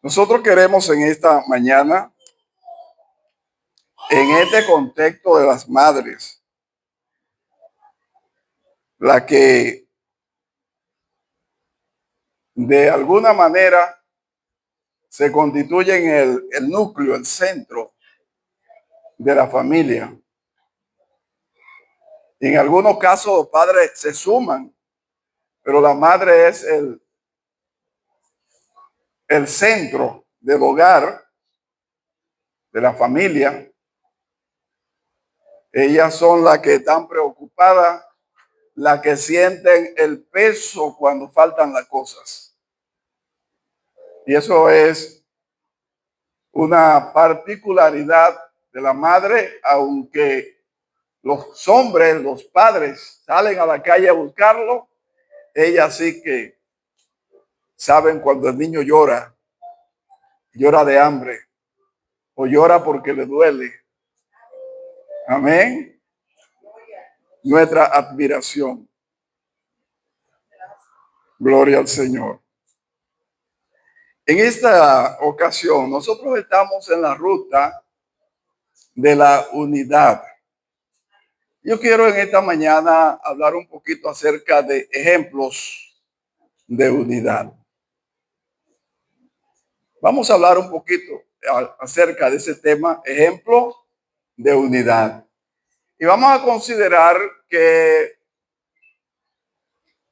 Nosotros queremos en esta mañana, en este contexto de las madres, la que de alguna manera se constituyen el núcleo, el centro de la familia. Y en algunos casos los padres se suman, pero la madre es el centro del hogar, de la familia. Ellas son las que están preocupadas, las que sienten el peso cuando faltan las cosas. Y eso es una particularidad de la madre, aunque los hombres, los padres, salen a la calle a buscarlo, ellas sí que saben cuando el niño llora, llora de hambre o llora porque le duele. Amén. Nuestra admiración. Gloria al Señor. En esta ocasión, nosotros estamos en la ruta de la unidad. Yo quiero en esta mañana hablar un poquito acerca de ejemplos de unidad. Vamos a hablar un poquito acerca de ese tema, ejemplo de unidad. Y vamos a considerar que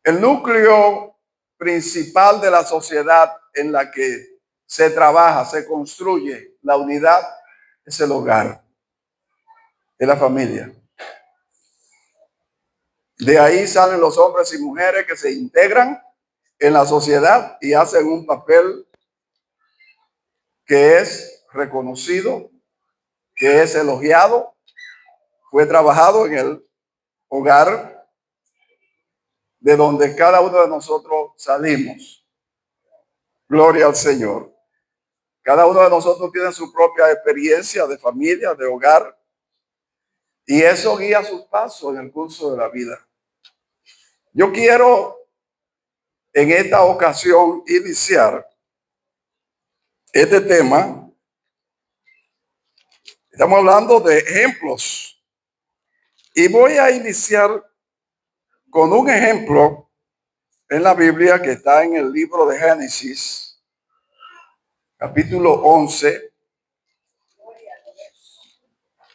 el núcleo principal de la sociedad en la que se trabaja, se construye la unidad, es el hogar, es la familia. De ahí salen los hombres y mujeres que se integran en la sociedad y hacen un papel que es reconocido, que es elogiado, fue trabajado en el hogar de donde cada uno de nosotros salimos. Gloria al Señor. Cada uno de nosotros tiene su propia experiencia de familia, de hogar, y eso guía sus pasos en el curso de la vida. Yo quiero en esta ocasión iniciar este tema. Estamos hablando de ejemplos y voy a iniciar con un ejemplo en la Biblia que está en el libro de Génesis, capítulo 11,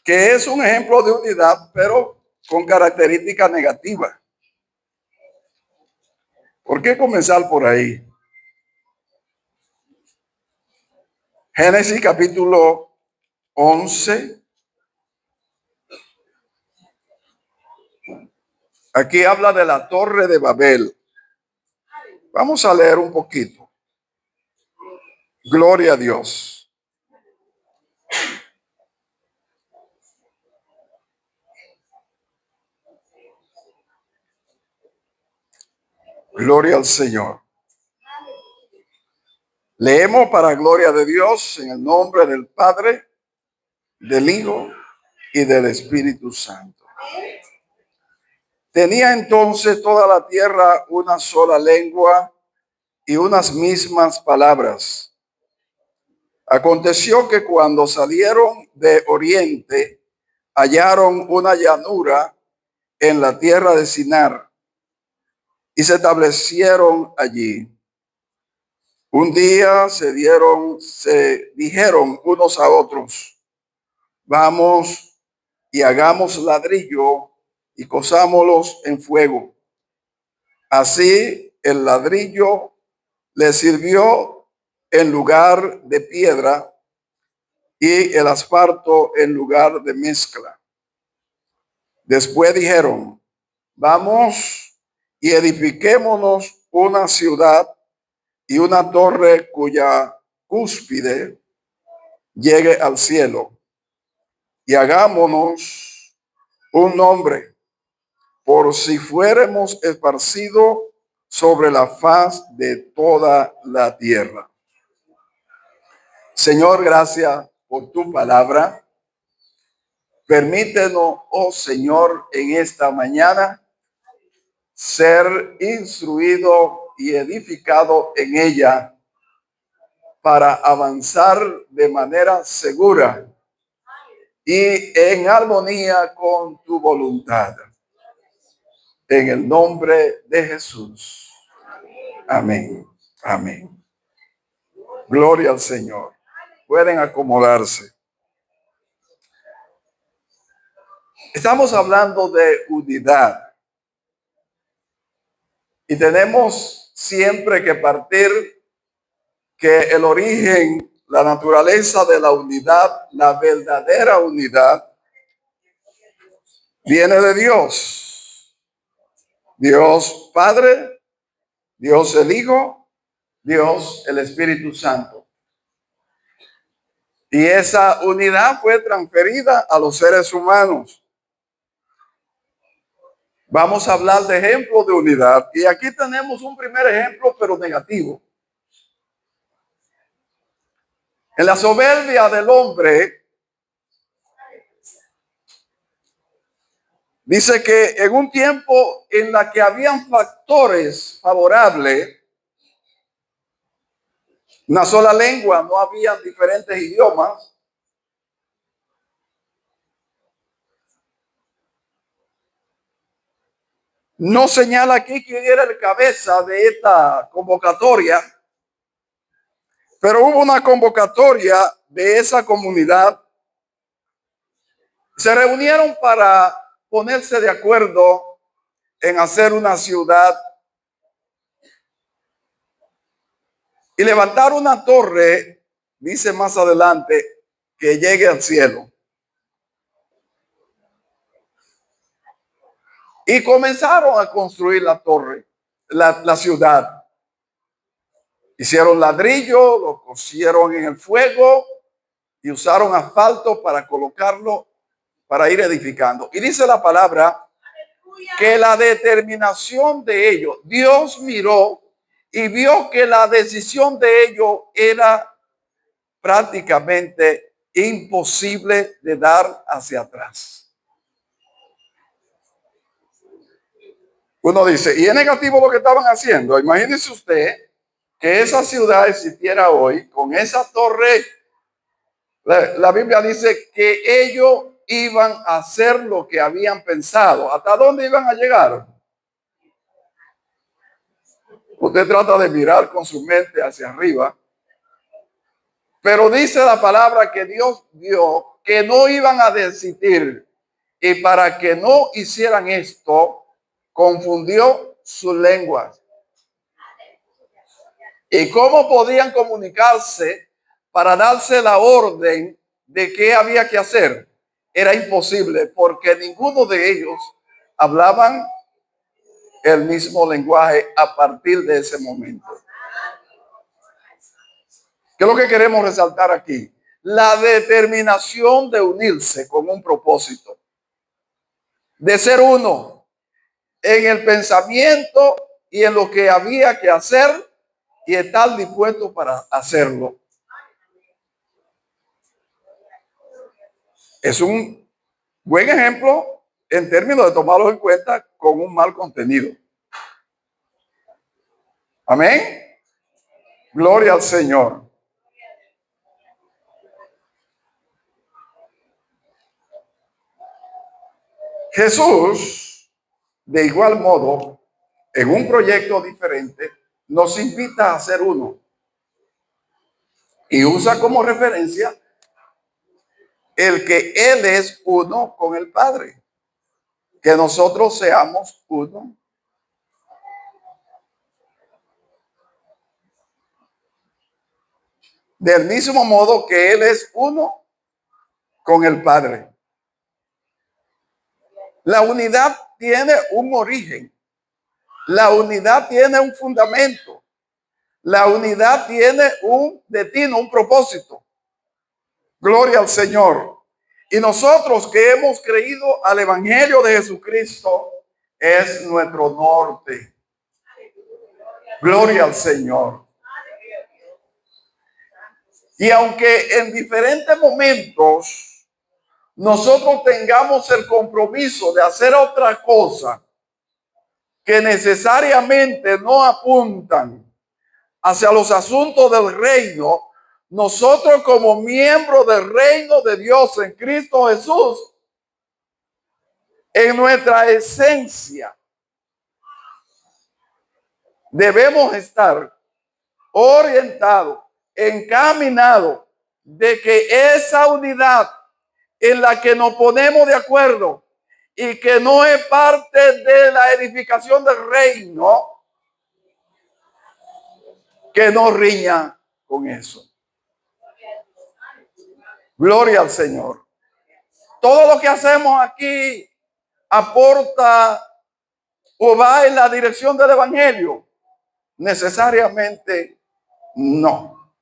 que es un ejemplo de unidad, pero con características negativas. ¿Por qué comenzar por ahí? Génesis capítulo 11. Aquí habla de la Torre de Babel. Vamos a leer un poquito. Gloria a Dios. Gloria al Señor. Leemos para gloria de Dios en el nombre del Padre, del Hijo y del Espíritu Santo. Tenía entonces toda la tierra una sola lengua y unas mismas palabras. Aconteció que cuando salieron de oriente, hallaron una llanura en la tierra de Sinar y se establecieron allí. Un día se dijeron unos a otros: vamos y hagamos ladrillo y cosámoslos en fuego. Así el ladrillo le sirvió en lugar de piedra y el asfalto en lugar de mezcla. Después dijeron: vamos y edifiquémonos una ciudad y una torre cuya cúspide llegue al cielo, y hagámonos un nombre, por si fuéramos esparcidos sobre la faz de toda la tierra. Señor, gracias por tu palabra. Permítenos, oh Señor, en esta mañana ser instruido y edificado en ella para avanzar de manera segura y en armonía con tu voluntad. En el nombre de Jesús. Amén. Amén. Gloria al Señor. Pueden acomodarse. Estamos hablando de unidad. Y tenemos siempre que partir que el origen, la naturaleza de la unidad, la verdadera unidad, viene de Dios. Dios Padre, Dios el Hijo, Dios el Espíritu Santo. Y esa unidad fue transferida a los seres humanos. Vamos a hablar de ejemplos de unidad. Y aquí tenemos un primer ejemplo, pero negativo. En la soberbia del hombre, dice que en un tiempo en la que habían factores favorables, una sola lengua, no había diferentes idiomas, no señala aquí quién era el cabeza de esta convocatoria, pero hubo una convocatoria de esa comunidad. Se reunieron para ponerse de acuerdo en hacer una ciudad y levantar una torre, dice más adelante, que llegue al cielo. Y comenzaron a construir la torre, la ciudad. Hicieron ladrillo, lo cosieron en el fuego y usaron asfalto para colocarlo, para ir edificando. Y dice la palabra que la determinación de ellos, Dios miró y vio que la decisión de ellos era prácticamente imposible de dar hacia atrás. Uno dice, y es negativo lo que estaban haciendo. Imagínese usted que esa ciudad existiera hoy con esa torre. La Biblia dice que ellos iban a hacer lo que habían pensado. ¿Hasta dónde iban a llegar? Usted trata de mirar con su mente hacia arriba. Pero dice la palabra que Dios vio que no iban a desistir. Y para que no hicieran esto, confundió sus lenguas. ¿Y cómo podían comunicarse para darse la orden de qué había que hacer? Era imposible porque ninguno de ellos hablaban el mismo lenguaje a partir de ese momento. ¿Qué es lo que queremos resaltar aquí? La determinación de unirse con un propósito, de ser uno en el pensamiento y en lo que había que hacer y estar dispuesto para hacerlo. Es un buen ejemplo en términos de tomarlo en cuenta con un mal contenido. Amén. Gloria al Señor. Jesús, de igual modo, en un proyecto diferente, nos invita a ser uno. Y usa como referencia el que Él es uno con el Padre. Que nosotros seamos uno. Del mismo modo que Él es uno con el Padre. La unidad tiene un origen. La unidad tiene un fundamento. La unidad tiene un destino, un propósito. Gloria al Señor. Y nosotros que hemos creído al Evangelio de Jesucristo es nuestro norte. Gloria al Señor. Y aunque en diferentes momentos nosotros tengamos el compromiso de hacer otra cosa que necesariamente no apuntan hacia los asuntos del reino, nosotros como miembros del reino de Dios en Cristo Jesús, en nuestra esencia, debemos estar orientados, encaminados de que esa unidad en la que nos ponemos de acuerdo y que no es parte de la edificación del reino, que no riña con eso. Gloria al Señor. Todo lo que hacemos aquí aporta o va en la dirección del evangelio. Necesariamente no.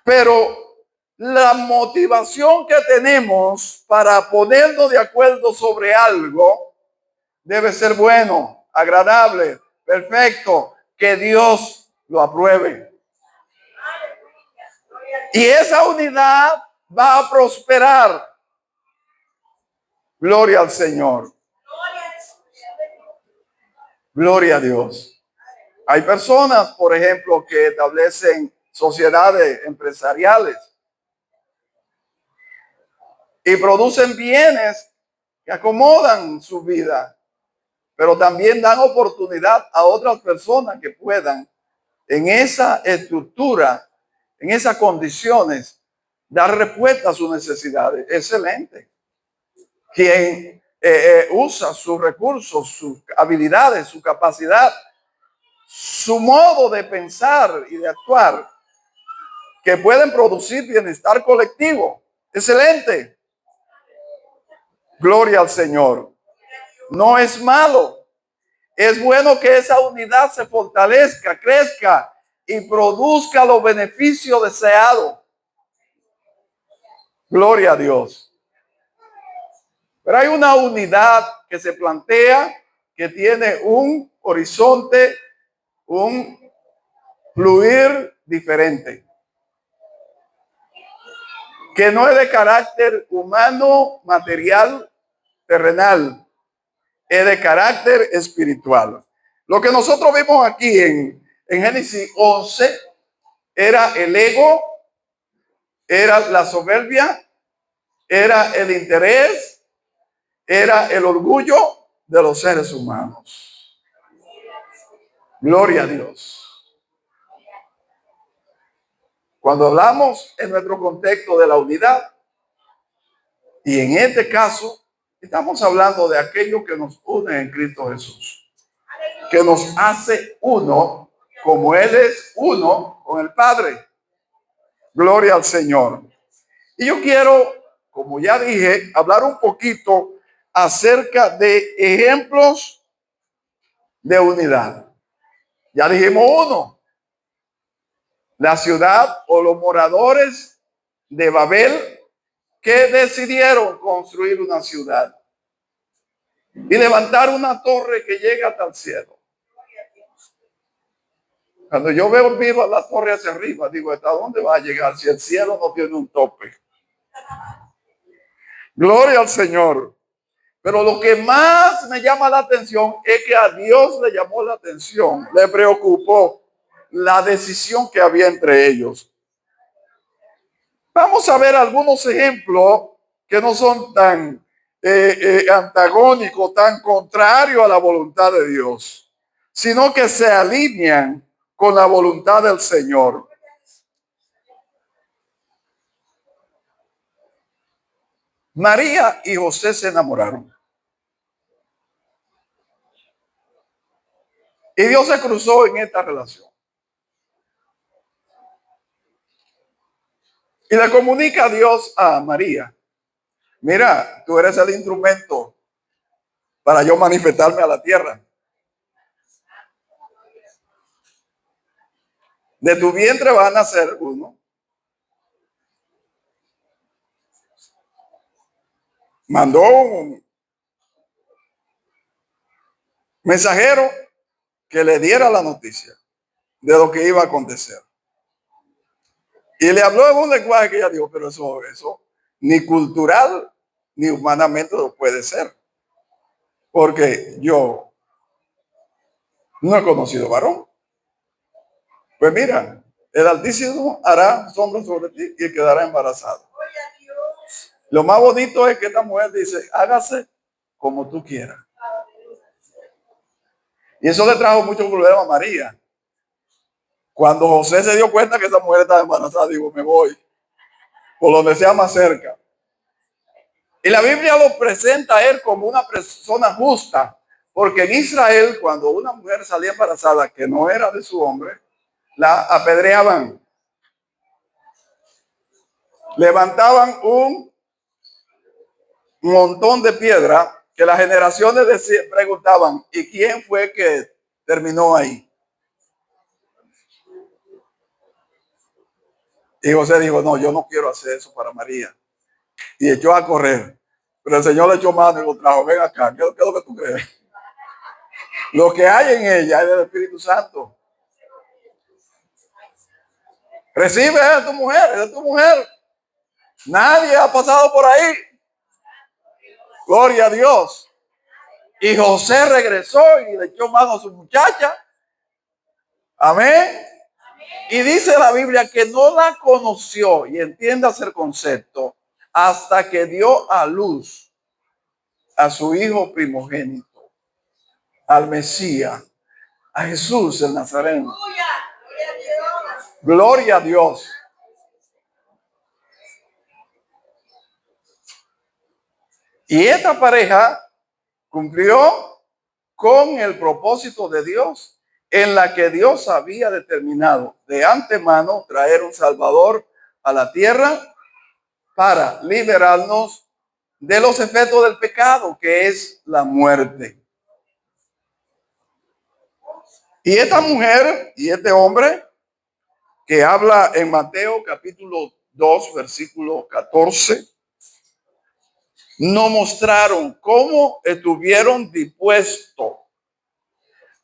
Pero la motivación que tenemos para ponernos de acuerdo sobre algo debe ser bueno, agradable, perfecto, que Dios lo apruebe. Y esa unidad va a prosperar. Gloria al Señor. Gloria a Dios. Hay personas, por ejemplo, que establecen sociedades empresariales y producen bienes que acomodan su vida, pero también dan oportunidad a otras personas que puedan en esa estructura, en esas condiciones, dar respuesta a sus necesidades. Excelente. Quien usa sus recursos, sus habilidades, su capacidad, su modo de pensar y de actuar, que pueden producir bienestar colectivo. Excelente. Gloria al Señor. No es malo. Es bueno que esa unidad se fortalezca, crezca y produzca los beneficios deseados. Gloria a Dios. Pero hay una unidad que se plantea, que tiene un horizonte, un fluir diferente, que no es de carácter humano, material, terrenal, es de carácter espiritual. Lo que nosotros vimos aquí en Génesis 11 era el ego, era la soberbia, era el interés, era el orgullo de los seres humanos. Gloria a Dios. Cuando hablamos en nuestro contexto de la unidad, y en este caso, estamos hablando de aquello que nos une en Cristo Jesús, que nos hace uno como Él es uno con el Padre. Gloria al Señor. Y yo quiero, como ya dije, hablar un poquito acerca de ejemplos de unidad. Ya dijimos uno, la ciudad o los moradores de Babel que decidieron construir una ciudad y levantar una torre que llega hasta el cielo. Cuando yo veo viva la torre hacia arriba, digo, ¿hasta dónde va a llegar si el cielo no tiene un tope? Gloria al Señor. Pero lo que más me llama la atención es que a Dios le llamó la atención, le preocupó la decisión que había entre ellos. Vamos a ver algunos ejemplos que no son tan antagónicos, tan contrarios a la voluntad de Dios, sino que se alinean con la voluntad del Señor. María y José se enamoraron. Y Dios se cruzó en esta relación. Y le comunica a Dios a María: mira, tú eres el instrumento para yo manifestarme a la tierra. De tu vientre va a nacer uno. Mandó un mensajero que le diera la noticia de lo que iba a acontecer. Y le habló en un lenguaje que ella dijo, pero eso ni cultural ni humanamente lo puede ser. Porque yo no he conocido varón. Pues mira, El Altísimo hará sombra sobre ti y quedará embarazada. Lo más bonito es que esta mujer dice, hágase como tú quieras. Y eso le trajo mucho problema a María. Cuando José se dio cuenta que esa mujer estaba embarazada, dijo, me voy, por donde sea más cerca. Y la Biblia lo presenta a él como una persona justa, porque en Israel, cuando una mujer salía embarazada que no era de su hombre, la apedreaban. Levantaban un montón de piedra que las generaciones preguntaban, ¿y quién fue que terminó ahí? Y José dijo, no, yo no quiero hacer eso para María. Y echó a correr. Pero el Señor le echó mano y lo trajo, ven acá, ¿qué es lo que tú crees? Lo que hay en ella es del Espíritu Santo. Recibe a tu mujer, es de tu mujer. Nadie ha pasado por ahí. Gloria a Dios. Y José regresó y le echó mano a su muchacha. Amén. Y dice la Biblia que no la conoció, y entiendas el concepto, hasta que dio a luz a su hijo primogénito, al Mesías, a Jesús el Nazareno. Gloria a Dios. Y esta pareja cumplió con el propósito de Dios, en la que Dios había determinado de antemano traer un Salvador a la tierra para liberarnos de los efectos del pecado, que es la muerte. Y esta mujer y este hombre que habla en Mateo capítulo 2, versículo 14, nos mostraron cómo estuvieron dispuestos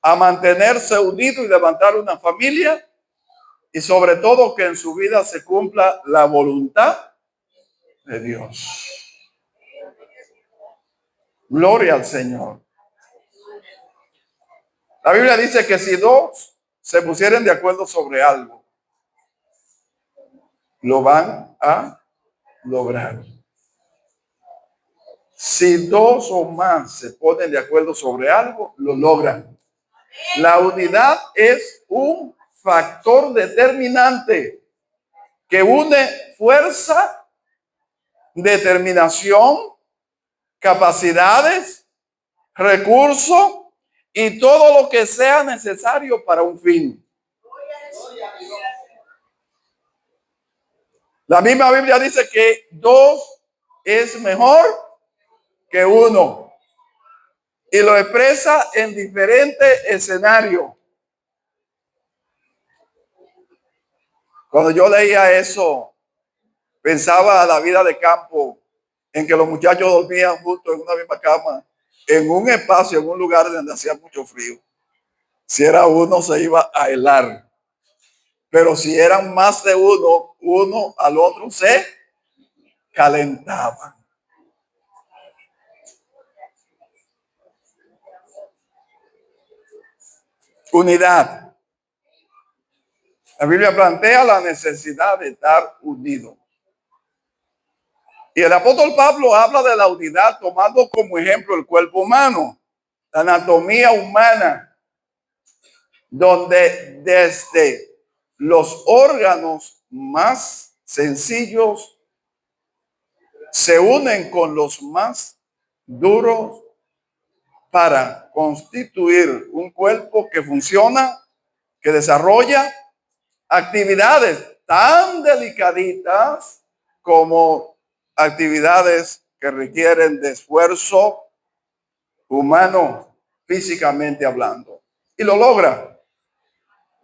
a mantenerse unidos y levantar una familia, y sobre todo que en su vida se cumpla la voluntad de Dios. Gloria al Señor. La Biblia dice que si dos se pusieran de acuerdo sobre algo, lo van a lograr. Si dos o más se ponen de acuerdo sobre algo, lo logran. La unidad es un factor determinante que une fuerza, determinación, capacidades, recursos y todo lo que sea necesario para un fin. La misma Biblia dice que dos es mejor que uno, y lo expresa en diferentes escenarios. Cuando yo leía eso, pensaba a la vida de campo, en que los muchachos dormían juntos en una misma cama, en un espacio, en un lugar donde hacía mucho frío. Si era uno, se iba a helar. Pero si eran más de uno, uno al otro se calentaban. Unidad. La Biblia plantea la necesidad de estar unidos. Y el apóstol Pablo habla de la unidad tomando como ejemplo el cuerpo humano, la anatomía humana, donde desde los órganos más sencillos se unen con los más duros para constituir un cuerpo que funciona, que desarrolla actividades tan delicaditas como actividades que requieren de esfuerzo humano, físicamente hablando. Y lo logra.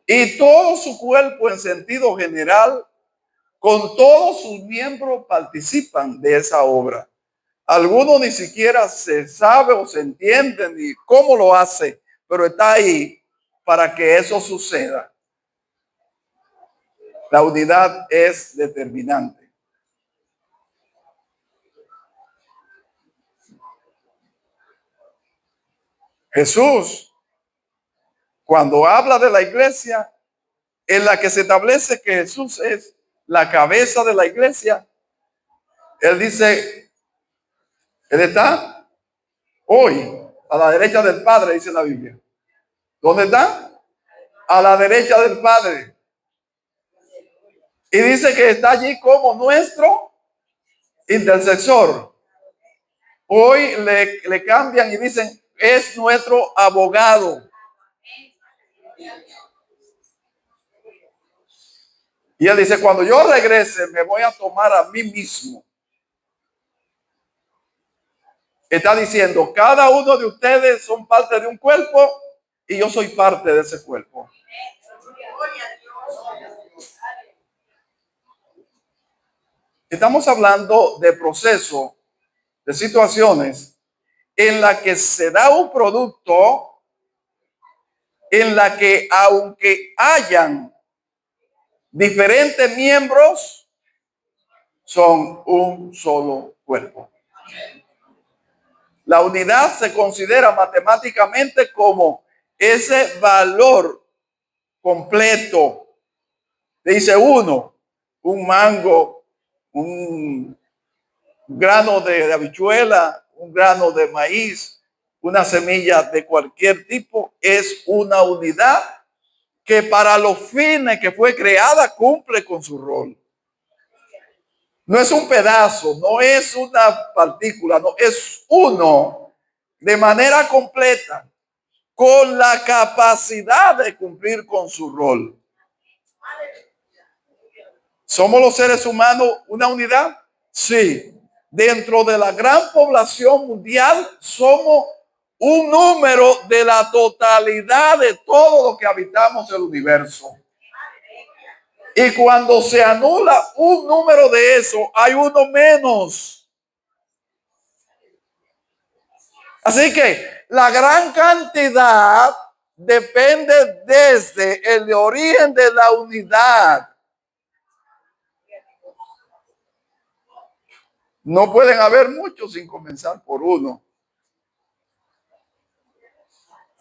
Y todo su cuerpo en sentido general, con todos sus miembros, participan de esa obra. Algunos ni siquiera se sabe o se entiende ni cómo lo hace, pero está ahí para que eso suceda. La unidad es determinante. Jesús, cuando habla de la iglesia, en la que se establece que Jesús es la cabeza de la iglesia, él dice, él está hoy a la derecha del Padre, dice la Biblia. ¿Dónde está? A la derecha del Padre. Y dice que está allí como nuestro intercesor. Hoy le cambian y dicen, es nuestro abogado. Y él dice, cuando yo regrese, me voy a tomar a mí mismo. Está diciendo, cada uno de ustedes son parte de un cuerpo y yo soy parte de ese cuerpo. Estamos hablando de proceso, de situaciones en la que se da un producto, en la que aunque hayan diferentes miembros, son un solo cuerpo. La unidad se considera matemáticamente como ese valor completo. Dice uno, un mango, un grano de habichuela, un grano de maíz, una semilla de cualquier tipo, es una unidad que para los fines que fue creada cumple con su rol. No es un pedazo, no es una partícula, no, es uno de manera completa, con la capacidad de cumplir con su rol. ¿Somos los seres humanos una unidad? Sí. Dentro de la gran población mundial somos un número de la totalidad de todo lo que habitamos el universo. Y cuando se anula un número de eso, hay uno menos. Así que la gran cantidad depende desde el origen de la unidad. No pueden haber muchos sin comenzar por uno.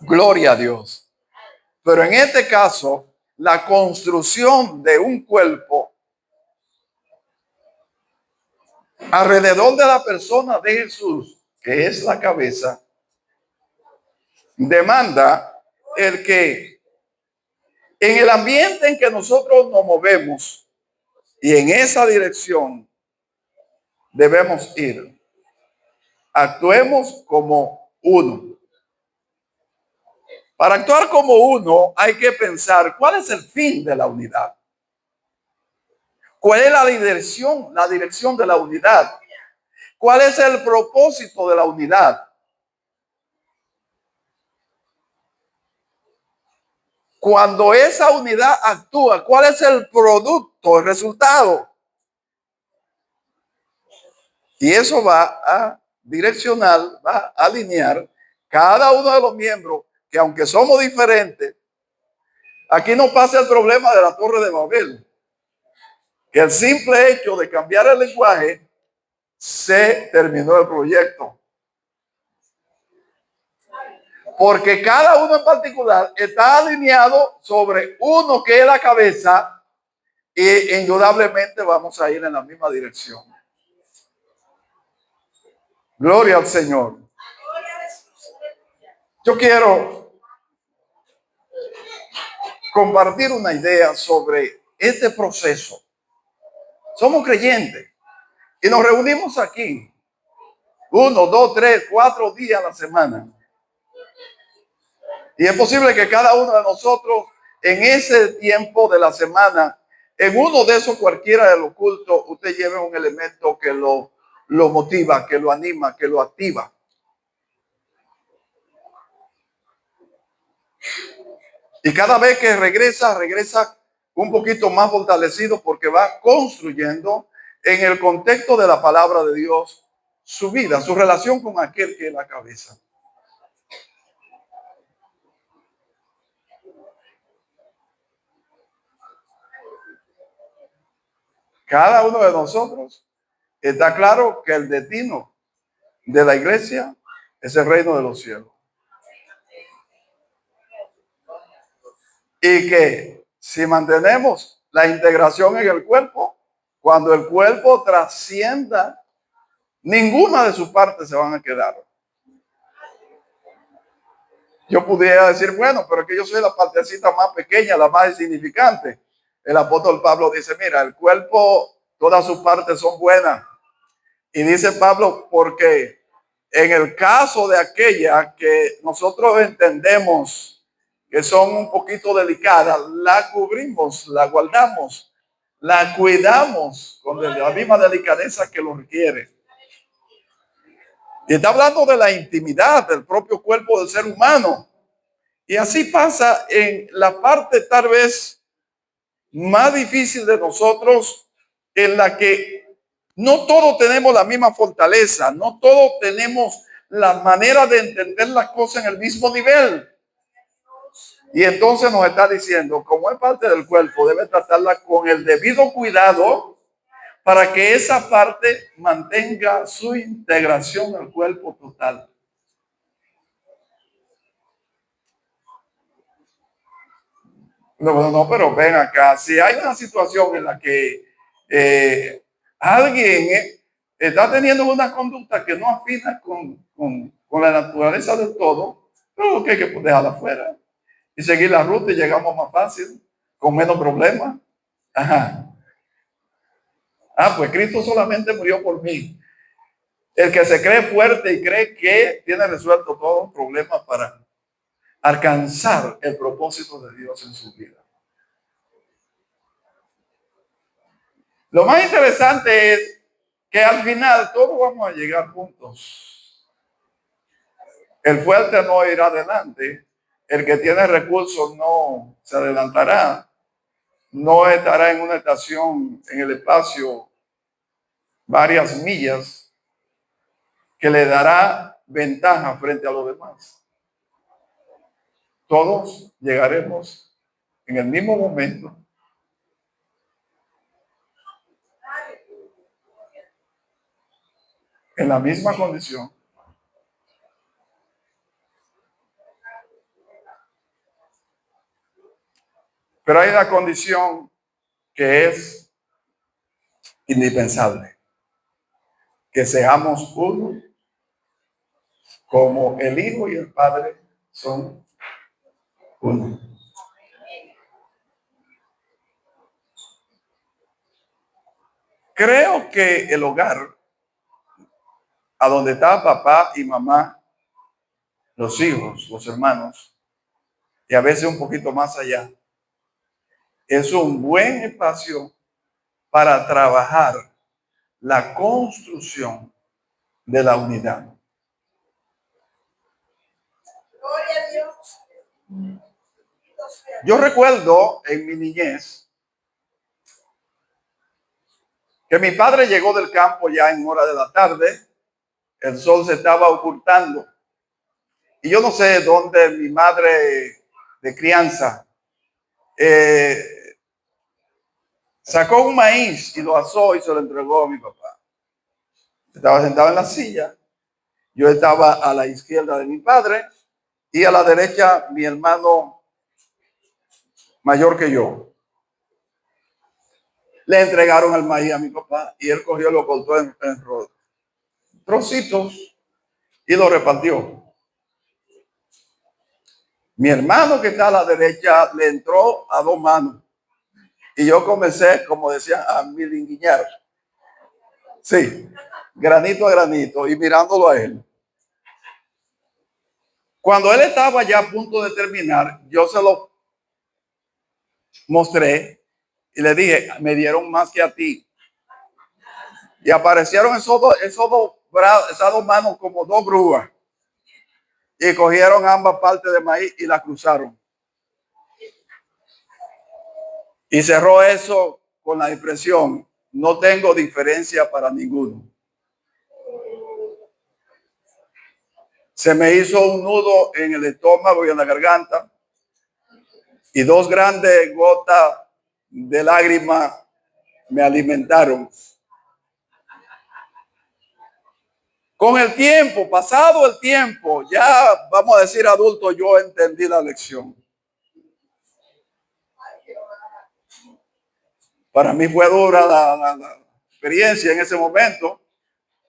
Gloria a Dios. Pero en este caso, la construcción de un cuerpo alrededor de la persona de Jesús, que es la cabeza, demanda el que en el ambiente en que nosotros nos movemos y en esa dirección debemos ir, actuemos como uno. Para actuar como uno hay que pensar cuál es el fin de la unidad. ¿Cuál es la dirección de la unidad? ¿Cuál es el propósito de la unidad? Cuando esa unidad actúa, ¿cuál es el producto, el resultado? Y eso va a direccionar, va a alinear cada uno de los miembros, que aunque somos diferentes, aquí no pasa el problema de la Torre de Babel, que el simple hecho de cambiar el lenguaje se terminó el proyecto. Porque cada uno en particular está alineado sobre uno que es la cabeza y indudablemente vamos a ir en la misma dirección. Gloria al Señor. Yo quiero compartir una idea sobre este proceso. Somos creyentes y nos reunimos aquí 1, 2, 3, 4 días a la semana. Y es posible que cada uno de nosotros en ese tiempo de la semana, en uno de esos cualquiera de los cultos, usted lleve un elemento que lo motiva, que lo anima, que lo activa. Y cada vez que regresa un poquito más fortalecido porque va construyendo en el contexto de la palabra de Dios su vida, su relación con aquel que es la cabeza. Cada uno de nosotros está claro que el destino de la iglesia es el reino de los cielos. Y que si mantenemos la integración en el cuerpo, cuando el cuerpo trascienda, ninguna de sus partes se van a quedar. Yo pudiera decir, bueno, pero es que yo soy la partecita más pequeña, la más insignificante. El apóstol Pablo dice, mira, el cuerpo, todas sus partes son buenas. Y dice Pablo, porque en el caso de aquella que nosotros entendemos que son un poquito delicadas, la cubrimos, la guardamos, la cuidamos con la misma delicadeza que lo requiere. Y está hablando de la intimidad del propio cuerpo del ser humano. Y así pasa en la parte tal vez más difícil de nosotros, en la que no todos tenemos la misma fortaleza, no todos tenemos la manera de entender las cosas en el mismo nivel. Y entonces nos está diciendo, como es parte del cuerpo, debe tratarla con el debido cuidado para que esa parte mantenga su integración al cuerpo total. No, pero ven acá, si hay una situación en la que alguien está teniendo una conducta que no afina con la naturaleza del todo, pero que hay que dejarla afuera y seguir la ruta y llegamos más fácil, con menos problemas. Ajá. Ah, pues Cristo solamente murió por mí. El que se cree fuerte y cree que tiene resuelto todos los problemas para alcanzar el propósito de Dios en su vida. Lo más interesante es que al final todos vamos a llegar juntos. El fuerte no irá adelante, el que tiene recursos no se adelantará, no estará en una estación en el espacio varias millas que le dará ventaja frente a los demás. Todos llegaremos en el mismo momento, en la misma condición. Pero hay una condición que es indispensable, que seamos uno como el Hijo y el Padre son uno. Creo que el hogar, a donde está papá y mamá, los hijos, los hermanos, y a veces un poquito más allá, es un buen espacio para trabajar la construcción de la unidad. Yo recuerdo en mi niñez que mi padre llegó del campo ya en hora de la tarde, el sol se estaba ocultando y yo no sé dónde mi madre de crianza sacó un maíz y lo asó y se lo entregó a mi papá. Estaba sentado en la silla, yo estaba a la izquierda de mi padre y a la derecha mi hermano mayor que yo. Le entregaron el maíz a mi papá y él cogió, lo cortó en trocitos y lo repartió. Mi hermano que está a la derecha le entró a dos manos y yo comencé, como decían, a milinguiñar. Sí, granito a granito y mirándolo a él. Cuando él estaba ya a punto de terminar, yo se lo mostré y le dije, me dieron más que a ti. Y aparecieron esas dos manos como dos grúas y cogieron ambas partes de maíz y la cruzaron. Y cerró eso con la expresión, no tengo diferencia para ninguno. Se me hizo un nudo en el estómago y en la garganta y dos grandes gotas de lágrimas me alimentaron. Con el tiempo, pasado el tiempo, ya vamos a decir adulto, yo entendí la lección. Para mí fue dura la experiencia en ese momento,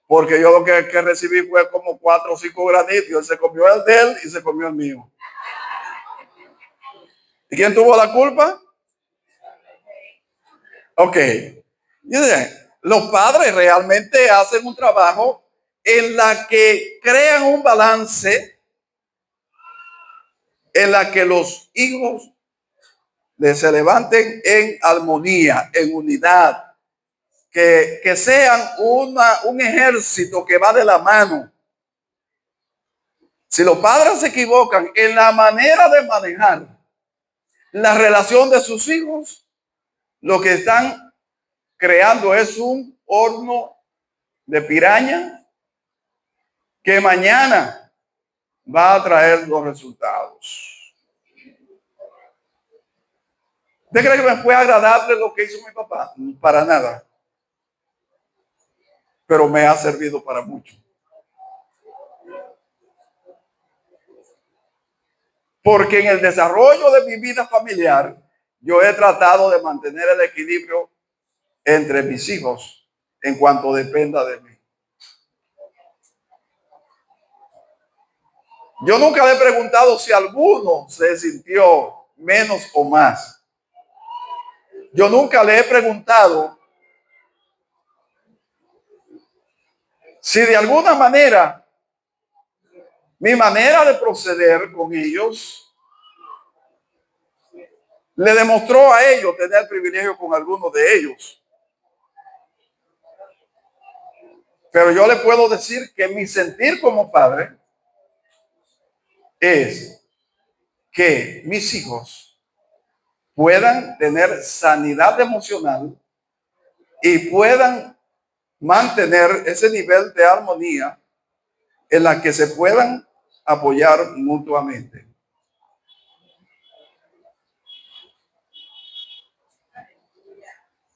porque yo lo que recibí fue como 4 o 5 granitos. Él se comió el de él y se comió el mío. ¿Y quién tuvo la culpa? Ok. Los padres realmente hacen un trabajo en la que crean un balance, en la que los hijos se levanten en armonía, en unidad, que sean un ejército que va de la mano. Si los padres se equivocan en la manera de manejar la relación de sus hijos, lo que están creando es un horno de piraña que mañana va a traer los resultados. ¿Usted cree que me fue agradable lo que hizo mi papá? Para nada. Pero me ha servido para mucho. Porque en el desarrollo de mi vida familiar, yo he tratado de mantener el equilibrio entre mis hijos en cuanto dependa de mí. Yo nunca le he preguntado si alguno se sintió menos o más. Yo nunca le he preguntado si de alguna manera mi manera de proceder con ellos le demostró a ellos tener privilegio con algunos de ellos. Pero yo le puedo decir que mi sentir como padre es que mis hijos puedan tener sanidad emocional y puedan mantener ese nivel de armonía en la que se puedan apoyar mutuamente.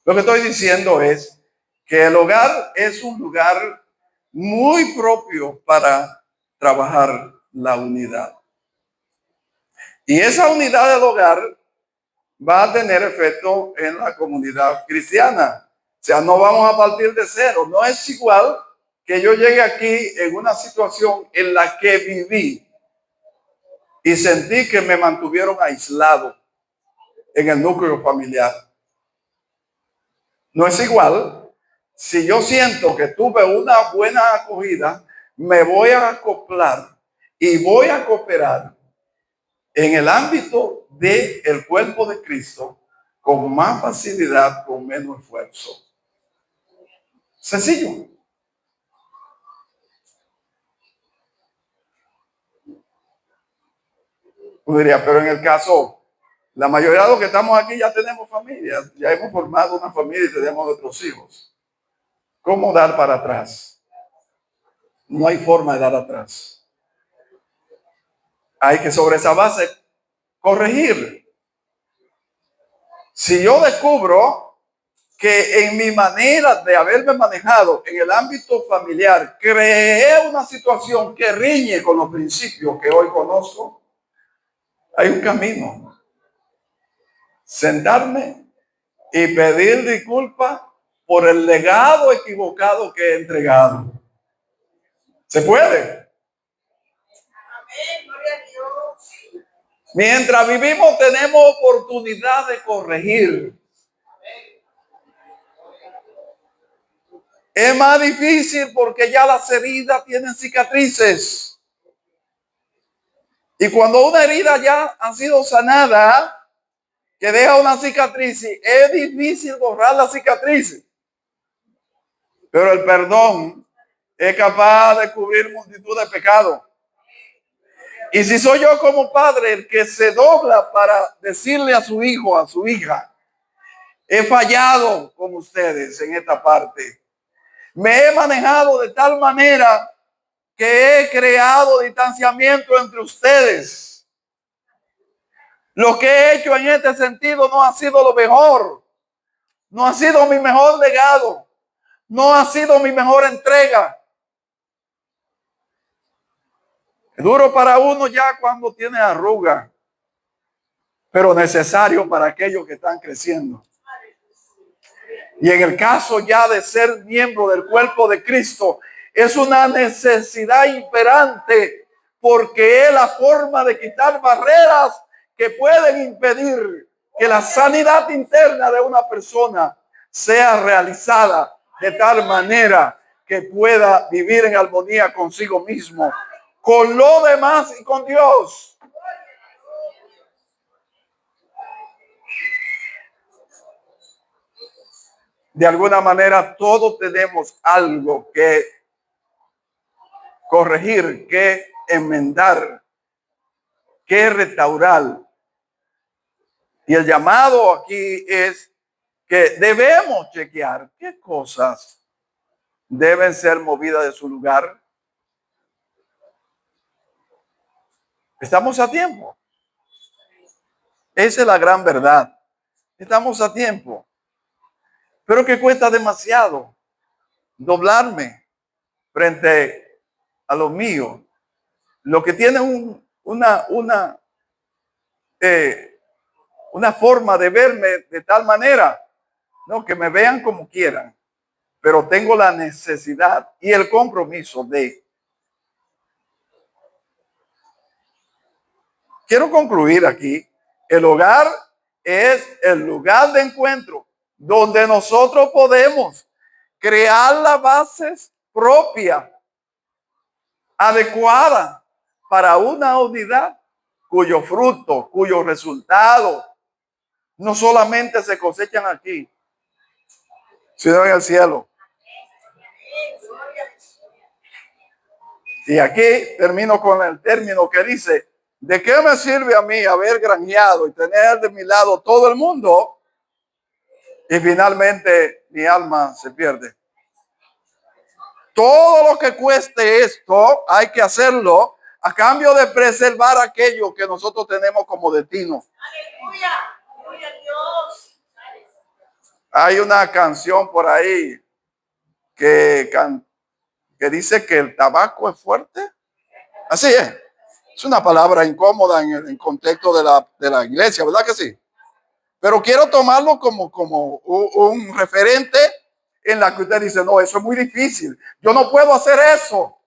Lo que estoy diciendo es que el hogar es un lugar muy propio para trabajar la unidad. Y esa unidad del hogar va a tener efecto en la comunidad cristiana. O sea, no vamos a partir de cero. No es igual que yo llegue aquí en una situación en la que viví y sentí que me mantuvieron aislado en el núcleo familiar. No es igual. Si yo siento que tuve una buena acogida, me voy a acoplar y voy a cooperar en el ámbito del cuerpo de Cristo con más facilidad, con menos esfuerzo. Sencillo. Uno diría, pero en el caso, la mayoría de los que estamos aquí ya tenemos familia, ya hemos formado una familia y tenemos nuestros hijos. ¿Cómo dar para atrás? No hay forma de dar atrás. Hay que sobre esa base corregir. Si yo descubro que en mi manera de haberme manejado en el ámbito familiar creé una situación que riñe con los principios que hoy conozco, hay un camino. Sentarme y pedir disculpas por el legado equivocado que he entregado. ¿Se puede? Mientras vivimos tenemos oportunidad de corregir. Es más difícil porque ya las heridas tienen cicatrices. Y cuando una herida ya ha sido sanada, que deja una cicatriz, es difícil borrar la cicatriz. Pero el perdón es capaz de cubrir multitud de pecados. Y si soy yo como padre el que se dobla para decirle a su hijo, a su hija, he fallado con ustedes en esta parte. Me he manejado de tal manera que he creado distanciamiento entre ustedes. Lo que he hecho en este sentido no ha sido lo mejor. No ha sido mi mejor legado. No ha sido mi mejor entrega. Es duro para uno ya cuando tiene arruga, pero necesario para aquellos que están creciendo. Y en el caso ya de ser miembro del cuerpo de Cristo, es una necesidad imperante, porque es la forma de quitar barreras que pueden impedir que la sanidad interna de una persona sea realizada de tal manera que pueda vivir en armonía consigo mismo, con lo demás y con Dios. De alguna manera todos tenemos algo que corregir, que enmendar, que restaurar. Y el llamado aquí es que debemos chequear qué cosas deben ser movidas de su lugar. Estamos a tiempo. Esa es la gran verdad. Estamos a tiempo. Pero que cuesta demasiado doblarme frente a los míos. Lo que tiene una forma de verme de tal manera, no, que me vean como quieran, pero tengo la necesidad y el compromiso de. Quiero concluir aquí. El hogar es el lugar de encuentro donde nosotros podemos crear las bases propias, adecuadas para una unidad cuyo fruto, cuyo resultado no solamente se cosechan aquí, sino en el cielo. Y aquí termino con el término que dice: ¿de qué me sirve a mí haber granjeado y tener de mi lado todo el mundo y finalmente mi alma se pierde? Todo lo que cueste esto hay que hacerlo a cambio de preservar aquello que nosotros tenemos como destino. Aleluya. Aleluya, Dios. Hay una canción por ahí que dice que el tabaco es fuerte. Así es. Es una palabra incómoda en el contexto de la iglesia, ¿verdad que sí? Pero quiero tomarlo como un referente en la que usted dice: no, eso es muy difícil. Yo no puedo hacer eso.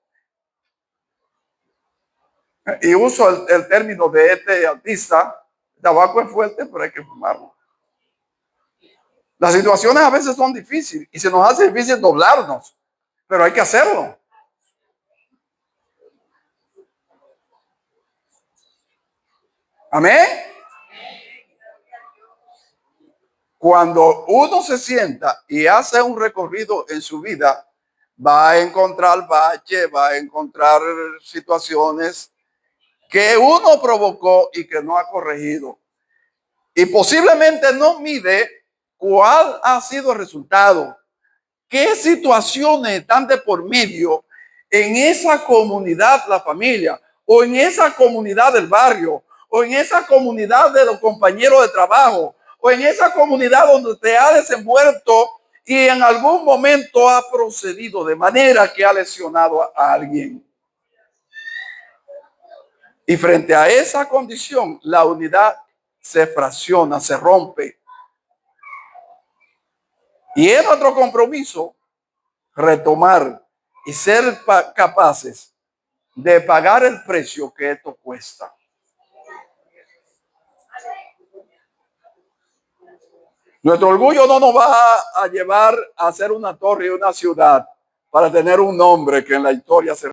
Y uso el término de este artista: el tabaco es fuerte, pero hay que fumarlo. Las situaciones a veces son difíciles y se nos hace difícil doblarnos, pero hay que hacerlo. Amén. Cuando uno se sienta y hace un recorrido en su vida, va a encontrar baches, va a encontrar situaciones que uno provocó y que no ha corregido. Y posiblemente no mide cuál ha sido el resultado, qué situaciones están de por medio en esa comunidad, la familia, o en esa comunidad del barrio, o en esa comunidad de los compañeros de trabajo, o en esa comunidad donde te ha desenvuelto y en algún momento ha procedido de manera que ha lesionado a alguien. Y frente a esa condición, la unidad se fracciona, se rompe. Y es nuestro compromiso retomar y ser capaces de pagar el precio que esto cuesta. Nuestro orgullo no nos va a llevar a hacer una torre y una ciudad para tener un nombre que en la historia se